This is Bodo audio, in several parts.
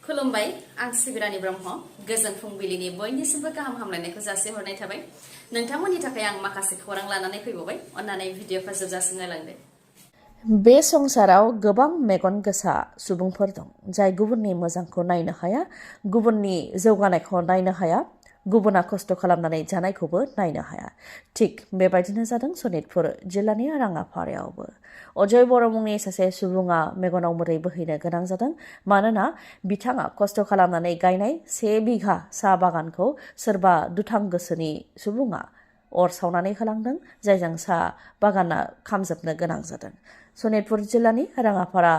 खुलुमबाय आं सिबिरानि ब्रह्म गोजोन फुंबिलिनि बयनिसिमबो गाहाम हामलायनायखौ जासिहरनाय थाबाय नोंथांमोननि थाखाय आं माखासे खौरां लानानै फैबावबाय अन्नानै भिडिअखौ जोबजासिम नायलांदो। बे संसाराव गोबां मेगन गोसा सुबुंफोर दं जाय गुबुननि मोजांखौ नायनो हाया, गुबुननि जौगानायखौ नायनो हाया, गुबुना खस्थ' खालामनानै जानायखौबो नायनो हाया। थिग बेबायदिनो जादों सनितपुर जिल्लानि राङापारायावबो। अजय बर' मुंनि सासे सुबुङा मेगनाव मोदै बोहैनो गोनां जादों मानोना बिथाङा खस्थ' खालामनानै गायनाय 1 बिघा साहा बागानखौ सोरबा दुथां गोसोनि सुबुङा अर सावनानै होलांदों, जायजों साहा बागाना खामजोबनो गोनां जादों। सनितपुर जिल्लानि राङापारा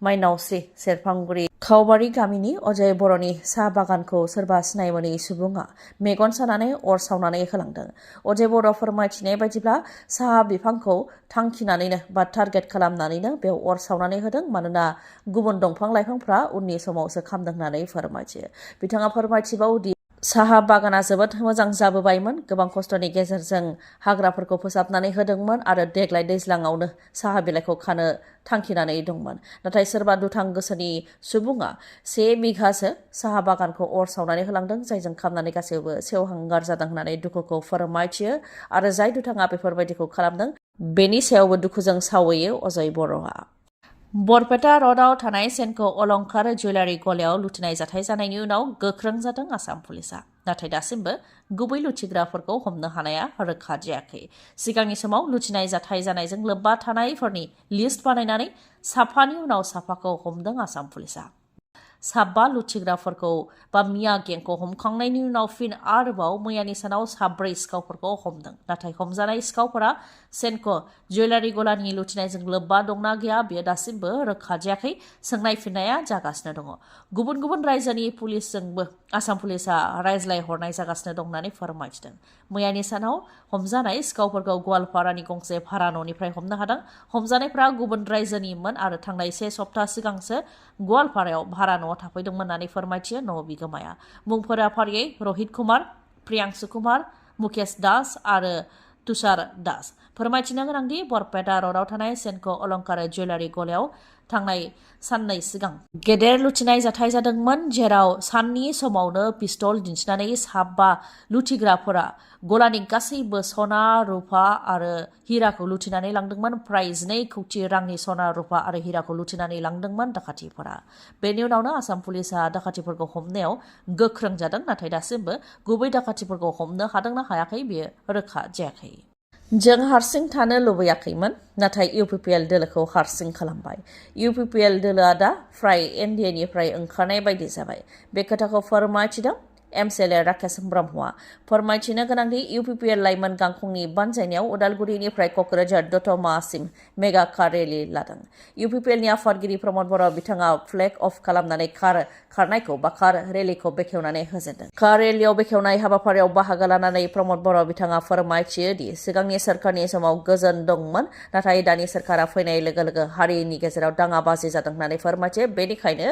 माइनावस्रि सेरफांगुरि खावबारि गामिनि अजय बर'नि साहा बागानखौ सोरबा सिनाय मोनै सुबुङा मेगन सानानै अर सावनानै होलांदों। अजय बर' फोरमायथिनाय बायदिब्ला साहा बिफांखौ थांखिनानैनो बा टारगेट खालामनानैनो बेयाव अर सावनानै होदों मानोना गुबुन दंफां लाइफांफ्रा उननि समावसो खामदों होननानै फोरमायथियो। बिथाङा फोरमायथिबावदि साहा बागाना जोबोद मोजां जाबोबायमोन, गोबां खस्थ'नि गेजेरजों हाग्राफोरखौ फोसाबनानै होदोंमोन आरो देग्लाय दैज्लाङावनो साहा बिलाइखौ खानो थांखिनानै दंमोन। नाथाय सोरबा दुथां गोसोनि सुबुङा 1 बिघासो साहा बागानखौ अर सावनानै होलांदों, जायजों खामनानै गासैबो सेवहांगार जादों होननानै दुखुखौ फोरमायथियो आरो जाय दुथाङा बेफोरबायदिखौ खालामदों बेनि सायावबो दुखुजों सावैयो अजय बर'आ। बरपेटा र'डआव थानाय सेनखौ अलंकार जुवेलारि गलायाव लुथिनाय जाथाय जानायनि उनाव गोख्रों जादों आसाम पुलिसआ। नाथाय दासिमबो गुबै लुथिग्राफोरखौ हमनो हानाया रोखा जायाखै। सिगांनि समाव लुथिनाय जाथाय जानायजों लोब्बा थानायफोरनि लिस्ट बानायनानै साफानि उनाव साफाखौ हमदों आसाम पुलिसआ। 7 लुथिग्राफोरखौ बा मिया गेंखौ हमखांनायनि उनाव फिन आरोबाव मैयानि सानाव 4 सिखावफोरखौ हमदों। नाथाय हमजानाय सिखावफोरा सेनक' जुवेलारि गलानि लुथिनायजों लोब्बा दंना गैया बेयो दासिमबो रोखा जायाखै। सोंनाय फिननाया जागासिनो दङ। गुबुन गुबुन रायजोनि पुलिसजोंबो आसाम पुलिसआ रायज्लायहरनाय जागासिनो दं होननानै फोरमायथिदों। मैयानि सानाव हमजानाय सिखावफोरखौ गवालपारानि गंसे भारा न'निफ्राय हमनो हादों। हमजानायफ्रा गुबुन रायजोनिमोन आरो थांनाय 1 सप्ता सिगांसो गवालपारायाव भारा न'आव थाफैदोंमोन होननानै फोरमायथियो न' बिगोमाया। मुंफोरा फारियै रहित कुमार, प्रियांशु कुमार, मुकेश दास आरो तुषार दास। फोरमायथिनो गोनांदि बरपेटा र'डआव थानाय सेनक' अलंकार जुवेलारि गलायाव थांनाय साननै सिगां गेदेर लुथिनाय जाथाय जादोंमोन, जेराव साननि समावनो पिस्तल दिन्थिनानै 7 लुथिग्राफोरा गलानि गासैबो सना, रुपा आरो हिराखौ लुथिनानै लांदोंमोन। फ्राय 12 कौटि रांनि सना, रुपा आरो हिराखौ लुथिनानै लांदोंमोन दाखाथिफोरा। बेनि उनावनो आसाम पुलिसआ दाखाथिफोरखौ हमनायाव गोख्रों जादों, नाथाय दासिमबो गुबै दाखाथिफोरखौ हमनो हादोंना हायाखै बेयो रोखा जायाखै। जों हारसिं थानो लुबैयाखैमोन, नाथाय UPPL दोलोखौ हारसिं खालामबाय। UPPL दोलोआ दा फ्राय NDA निफ्राय ओंखारनाय बायदि जाबाय। बे खोथाखौ फोरमायथिदों MCLA राकेश ब्रह्मआ। फोरमायथिनो गोनांदि UPPL लाइमोन गांखंनि बानजायनायाव उदालगुरिनिफ्राय क'क्राझार दतमासिम मेगा कार रेलि लादों। UPPLनि आफादगिरि प्रमद बर' बिथाङा फ्लेग अफ खालामनानै खारनायखौ बा कार रेलिखौ बेखेवनानै होजेनदों। कार रेलियाव बेखेवनाय हाबाफारियाव बाहागो लानानै प्रमद बर' बिथाङा फोरमायथियो दि सिगांनि सोरखारनि समाव गोजोन दंमोन, नाथाय दानि सोरखारा फैनाय लोगो लोगो हारिनि गेजेराव दाङाबाजि जादों होननानै फोरमायथियो। बेनिखायनो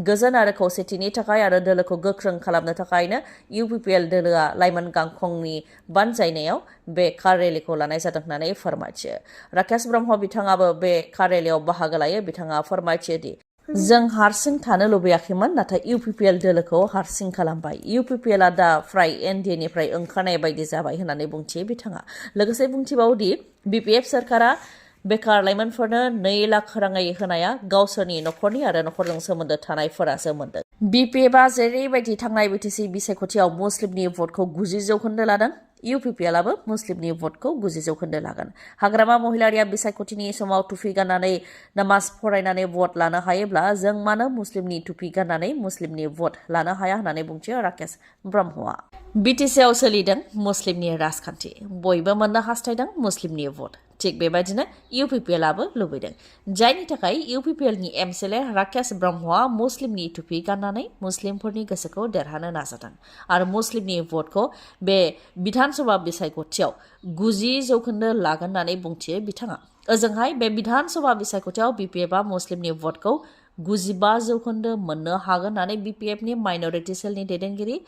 गोजोन आरो खौसेथिनि थाखाय आरो दोलोखौ गोख्रों खालामनो थाखायनो UPPL दोलोआ लाइमोन गांखंनि बानजायनायाव बे कार रेलिखौ लानाय जादों होननानै फोरमायथियो। राकेश ब्रह्म बिथाङाबो बे कार रेलियाव बाहागो लायो। बिथाङा फोरमायथियो दि जों हारसिं थानो लुबैयाखैमोन, नाथाय UPPL दोलोखौ हारसिं खालामबाय। UPPLआ दा फ्राय NDA निफ्राय ओंखारनाय बायदि जाबाय होननानै बुंथियो बिथाङा। लोगोसे बुंथिबावदि BPF सोरखारा बेकार लाइमोनफोरनो 2 लाख राङै होनाया गावसोरनि नखरनि आरो नखरजों सोमोन्दो थानायफोरासो मोनदों। BPFआ जेरैबायदि थांनाय BTC बिसायख'थियाव मुस्लिमनि भटखौ 90% लादों, UPPLआबो मुस्लिमनि भटखौ 90% लागोन। हाग्रामा महिलारिया बिसायख'थिनि समाव टुपि गाननानै नामाज फरायनानै भट लानो हायोब्ला जों मानो मुस्लिमनि टुपि गाननानै मुस्लिमनि भट लानो हाया होननानै बुंथियो राकेश ब्रह्मआ। BTCआव सोलिदों मुस्लिमनि राजखान्थि। बयबो मोननो हास्थायदों मुस्लिमनि भट। थिग बेबायदिनो UPPLआबो लुबैदों, जायनि थाखाय UPPLनि MCLA राकेश ब्रह्मआ मुस्लिमनि टुपि गाननानै मुस्लिमफोरनि गोसोखौ देरहानो नाजादों आरो मुस्लिमनि भटखौ बे बिधान सभा बिसायख'थियाव 90% लागोन होननानै बुंथियो बिथाङा। ओजोंहाय बे बिधान सभा बिसायख'थियाव BPFआ मुस्लिमनि भटखौ 95% मोननो हागोन होननानै BPFनि माइनरिटि सेलनि दैदेनगिरि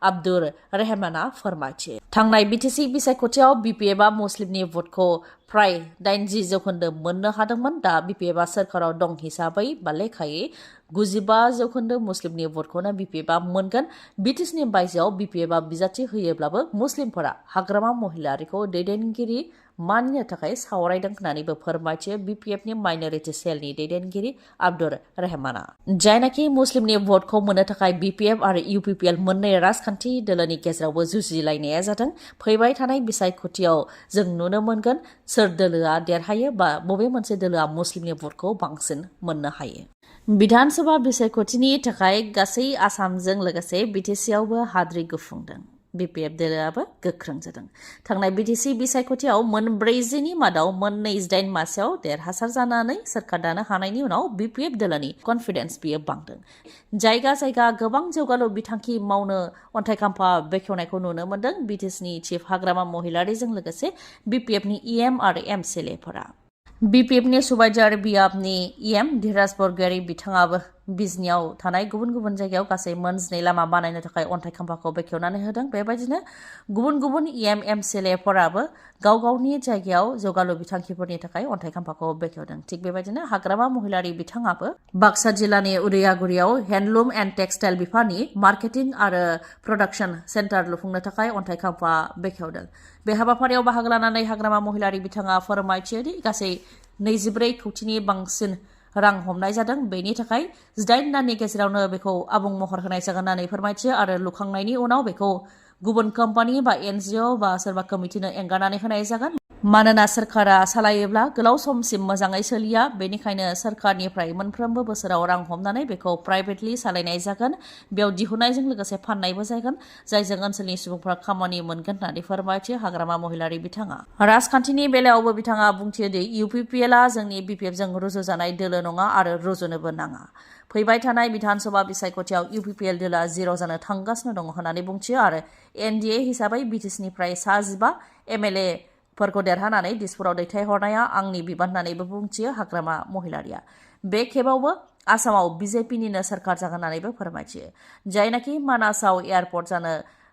आब्दुर रहमाना फोरमायथियो। थांनाय BTC बिसायख'थियाव BPFआ मुस्लिमनि भटखौ फ्राय 80% मोननो हादोंमोन। दा BPFआ सोरखाराव दं हिसाबै बा लेखायै 95% मुस्लिमनि भटखौनो BPFआ मोनगोन। BTCनि बायजोआव BPFआ बिजाथि होयोब्लाबो मुस्लिमफोरा हाग्रामा महिलारिखौ दैदेनगिरि मानिनो थाखाय सावरायदों होननानैबो फोरमायथियो BPFनि माइनरिटि सेलनि दैदेनगिरि आब्दुर रहमाना। जायनाखि मुस्लिमनि भटखौ मोननो थाखाय BPF आरो UPPL मोननै राजखान्थि दोलोनि गेजेरावबो जुजिलायनाया जादों। फैबाय थानाय बिसायख'थियाव जों नुनो मोनगोन सोर दोलोआ देरहायो बा बबे मोनसे दोलोआ मुस्लिमनि भटखौ बांसिन मोननो हायो। बिधान सभा बिसायख'थिनि थाखाय गासै आसामजों लोगोसे BTCआवबो हाद्रि गुफुंदों। BPF दोलोआबो गोख्रों जादों। थांनाय BTC बिसायख'थियाव मोन 40नि मादाव मोन 28 मासियाव देरहासार जानानै सोरखार दानो हानायनि उनाव BPF दोलोनि कनफिडेन्स बियो बांदों। जायगा जायगा गोबां जौगालु बिथांखि मावनो अन्थाइ खाम्फा बेखेवनायखौ नुनो मोनदों BTCनि चिफ हाग्रामा महिलारिजों लोगोसे BPFनि EM आरो MCLAफोरा। BPFनि सुबाइजार बियाबनि EM धीराज बरगयारी बिथाङाबो बिजनियाव थानाय गुबुन गुबुन जायगायाव गासै मोन 2 लामा बानायनो थाखाय अन्थाइ खाम्फाखौ बेखेवनानै होदों। बेबायदिनो गुबुन गुबुन EM MCLAफोराबो गाव गावनि जायगायाव जौगालु बिथांखिफोरनि थाखाय अन्थाइ खाम्फाखौ बेखेवदों। थिग बेबायदिनो हाग्रामा महिलारि बिथाङाबो बाक्सा जिल्लानि उदयागुरियाव हेन्डलुम एन्ड टेक्सटाइल बिफाननि मार्केटिं आरो प्रडाक्शन सेन्टार लुफुंनो थाखाय अन्थाइ खाम्फा बेखेवदों। बे हाबाफारियाव बाहागो लानानै हाग्रामा महिलारि बिथाङा फोरमायथियो दि गासै 24 कौटिनि बांसिन रां हमनाय जादों। बेनि थाखाय 18 दाननि गेजेरावनो बेखौ आबुं महर होनाय जागोन होननानै फोरमायथियो आरो लुखांनायनि उनाव बेखौ गुबुन कम्पानि बा NGO बा सोरबा कमिटिनो एंगारनानै होनाय जागोन। मानोना सोरखारा सालायोब्ला गोलाव समसिम मोजाङै सोलिया, बेनिखायनो सोरखारनिफ्राय मोनफ्रोमबो बोसोराव रां हमनानै बेखौ प्राइभेटलि सालायनाय जागोन। बेयाव दिहुननायजों लोगोसे फाननायबो जागोन, जायजों ओनसोलनि सुबुंफोरा खामानि मोनगोन होननानै फोरमायथियो हाग्रामा महिलारि बिथाङा। राजखान्थिनि बेलायावबो बिथाङा बुंथियो दि UPPLआ जोंनि BPFजों रुजुजानाय दोलो नङा आरो रुजुनोबो नाङा। फैबाय थानाय बिधान सभा बिसायख'थियाव UPPL दोलोआ 0 जानो थांगासिनो दं होननानै बुंथियो आरो NDA हिसाबै BTCनिफ्राय 15 MLA फोरखौ देरहानानै दिसपुराव दैथायहरनाया आंनि बिबान होननानैबो बुंथियो हाग्रामा महिलारिया। बे खेबावबो आसामाव BJPनिनो सोरखार जागोन होननानैबो फोरमायथियो। जायनाखि मानासाव एयारपर्ट जानो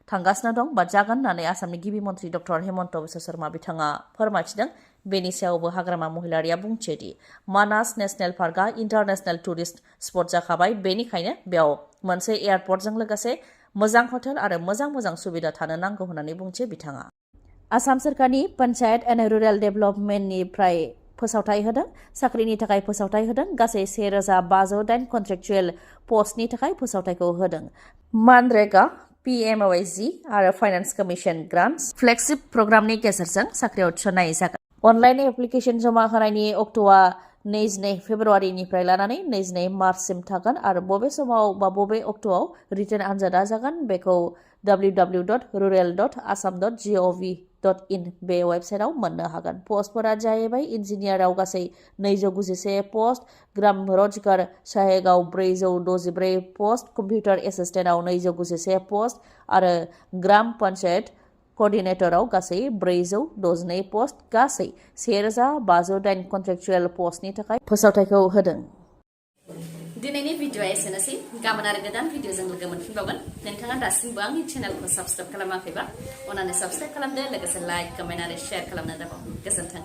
थांगासिनो दं बा जागोन होननानै आसामनि गिबि मन्त्रि डक्टर हेमन्त बिश्व शर्मा बिथाङा फोरमायथिदों। बेनि सायावबो हाग्रामा महिलारिया बुंथियो दि मानास नेशनेल पार्कआ इन्टारनेशनेल टुरिस्ट स्पट जाखाबाय, बेनिखायनो बेयाव मोनसे एयारपर्टजों लोगोसे मोजां हटेल आरो मोजां सुबिदा थानो नांगौ होननानै बुंथियो बिथाङा। आसाम सोरखारनि पन्चायत एन्ड रुरेल डेभेलपमेन्टनिफ्राय फोसावथाय होदों। साख्रिनि थाखाय फोसावथाय होदों। गासै 1508 कन्ट्रेक्चुएल पस्टनि थाखाय फोसावथायखौ होदों। मानरेगा, PMOSG आरो फाइनान्स कमिसन ग्रान्ट्स फ्लेगशिप प्रग्रामनि गेजेरजों साख्रियाव थिसननाय जागोन। अनलाइन एप्लिकेशन जमा होनायनि अक्ट'आ 22 फेब्रुवारिनिफ्राय लानानै 22 मार्चसिम थागोन आरो बबे समाव बा बबे अक्ट'आव रिटेन आनजादा जागोन बेखौ www.rural.assam.gov.in बे वेबसाइटआव मोननो हागोन। पस्टफोरा जाहैबाय इन्जिनियाराव गासै 291 पस्ट, ग्राम रजगार सहायकआव 464 पस्ट, कम्पिउटार एसिस्टेन्टआव 291 पस्ट आरो ग्राम पन्चायत कर्डिनेटराव गासै 462 पस्ट, गासै 1508 कन्ट्रेक्चुएल पस्टनि थाखाय फोसावथायखौ होदों। दिनैनि भिडिअआ एसेनोसै। गाबोन आरो गोदान भिडिअजों लोगो मोनफिनबावगोन। नोंथाङा दासिमबो आंनि चेनेलखौ साबस्क्राइब खालामाखैबा अन्नानै साबस्क्राइब खालामदो, लोगोसे लाइक, कमेन्ट आरो शेयार खालामनो दाबाव। गोजोन्थों।